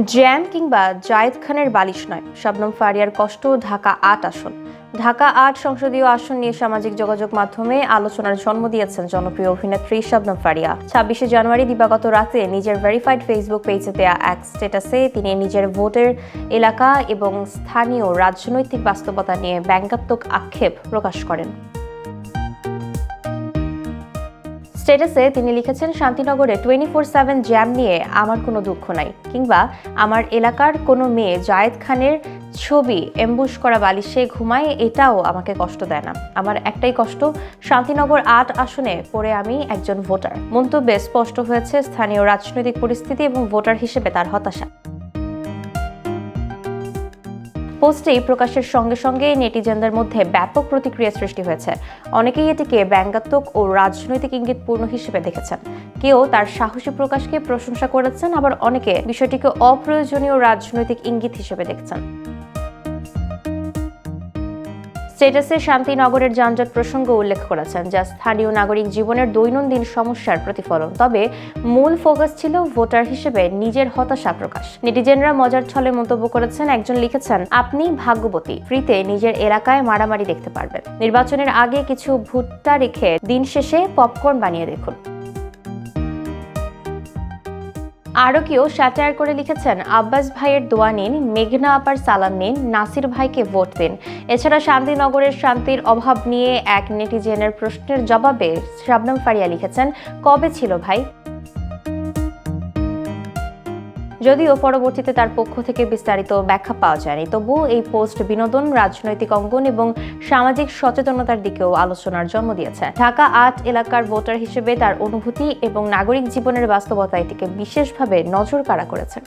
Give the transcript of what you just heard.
Jam কিংবা জায়েদ খানের বালিশ নয়, শবনম ফারিয়ার কষ্ট ঢাকা ৮ আসন। ঢাকা ৮ সংসদীয় আসন নিয়ে সামাজিক যোগাযোগ মাধ্যমে আলোচনার জন্ম দিয়েছেন জনপ্রিয় অভিনেত্রী শবনম ফারিয়া। ২৬শে জানুয়ারি দিবাগত রাতে নিজের ভেরিফাইড ফেসবুক পেজে দেয়া এক স্ট্যাটাসে তিনি নিজের ভোটের এলাকা এবং স্থানীয় রাজনৈতিক বাস্তবতা নিয়ে ব্যঙ্গাত্মক আক্ষেপ প্রকাশ করেন। স্ট্যাটাসে তিনি লিখেছেন, শান্তিনগরে 24/7 জ্যাম নিয়ে আমার কোনো দুঃখ নাই, কিংবা আমার এলাকার কোনো মেয়ে জায়েদ খানের ছবি এমবুশ করা বালিশে ঘুমায়, এটাও আমাকে কষ্ট দেয় না। আমার একটাই কষ্ট, শান্তিনগর ৮ আসনে পড়ে আমি একজন ভোটার। মন্তব্যে স্পষ্ট হয়েছে স্থানীয় রাজনৈতিক পরিস্থিতি এবং ভোটার হিসেবে তার হতাশা। পোস্টে প্রকাশের সঙ্গে সঙ্গে নেটিজেনদের মধ্যে ব্যাপক প্রতিক্রিয়া সৃষ্টি হয়েছে। অনেকেই এটিকে ব্যঙ্গাত্মক ও রাজনৈতিক ইঙ্গিতপূর্ণ হিসেবে দেখেছেন। কেউ তার সাহসী প্রকাশকে প্রশংসা করেছেন, আবার অনেকে বিষয়টিকে অপ্রয়োজনীয় রাজনৈতিক ইঙ্গিত হিসেবে দেখছেন। স্ট্যাটাসে শান্তিনগরের যানজট প্রসঙ্গ উল্লেখ করেছেন, যা স্থানীয় নাগরিক জীবনের দৈনন্দিন সমস্যার প্রতিফলন। তবে মূল ফোকাস ছিল ভোটার হিসেবে নিজের হতাশা প্রকাশ। নেটিজেনরা মজার ছলে মন্তব্য করেছেন। একজন লিখেছেন, আপনি ভাগ্যবতী, ফ্রিতে নিজের এলাকায় মারামারি দেখতে পারবেন। নির্বাচনের আগে কিছু ভুট্টা রেখে দিন শেষে পপকর্ন বানিয়ে দেখুন। আরও কেউ স্যাটায়ার করে লিখেছেন, আব্বাস ভাইয়ের দোয়া নিন, মেঘনা আপার সালাম নিন, নাসির ভাইকে ভোট দিন। এছাড়া শান্তিনগরের শান্তির অভাব নিয়ে এক নেটিজেনের প্রশ্নের জবাবে শবনম ফারিয়া লিখেছেন, কবে ছিল ভাই? যদিও পরবর্তীতে তার পক্ষ থেকে বিস্তারিত ব্যাখ্যা পাওয়া যায়নি, তবুও এই পোস্ট বিনোদন, রাজনৈতিক অঙ্গন এবং সামাজিক সচেতনতার দিকেও আলোচনার জন্ম দিয়েছে। ঢাকা ৮ এলাকার ভোটার হিসেবে তার অনুভূতি এবং নাগরিক জীবনের বাস্তবতা এটিকে বিশেষভাবে নজর কাড়া করেছে।